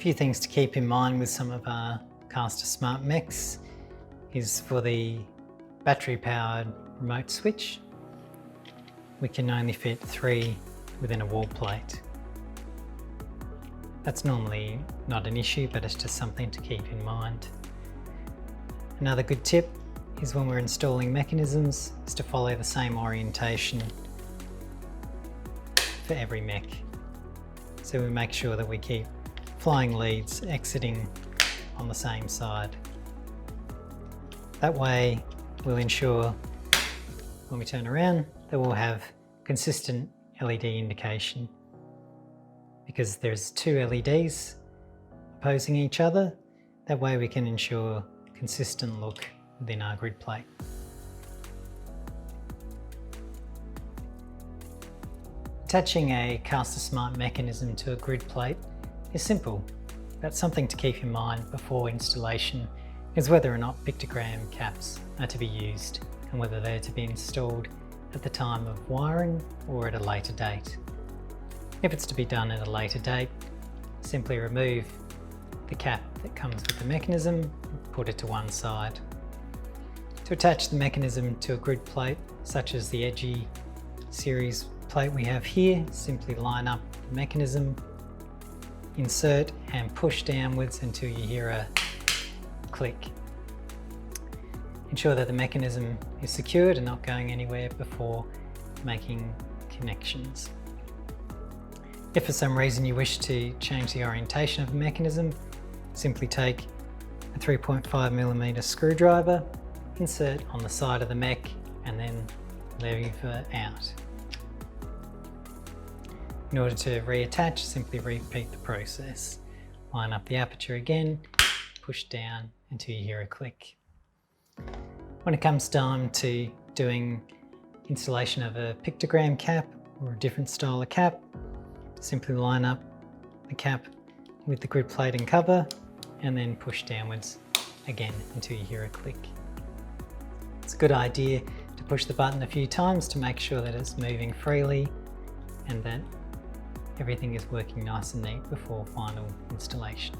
few things to keep in mind with some of our KASTA smart mechs is for the battery powered remote switch, we can only fit 3 within a wall plate. That's normally not an issue, but it's just something to keep in mind. Another good tip is when we're installing mechanisms is to follow the same orientation for every mech. So we make sure that we keep flying leads exiting on the same side. That way we'll ensure when we turn around that we'll have consistent LED indication. Because there's 2 LEDs opposing each other, that way we can ensure consistent look within our grid plate. Attaching a KASTA smart mechanism to a grid plate is simple, but something to keep in mind before installation is whether or not pictogram caps are to be used and whether they're to be installed at the time of wiring or at a later date. If it's to be done at a later date, simply remove the cap that comes with the mechanism and put it to one side. To attach the mechanism to a grid plate, such as the Edgy series plate we have here, simply line up the mechanism, insert and push downwards until you hear a click. Ensure that the mechanism is secured and not going anywhere before making connections. If for some reason you wish to change the orientation of the mechanism, simply take a 3.5mm screwdriver, insert on the side of the mech and then lever out. In order to reattach, simply repeat the process. Line up the aperture again, push down until you hear a click. When it comes time to doing installation of a pictogram cap or a different style of cap, simply line up the cap with the grid plate and cover and then push downwards again until you hear a click. It's a good idea to push the button a few times to make sure that it's moving freely and that everything is working nice and neat before final installation.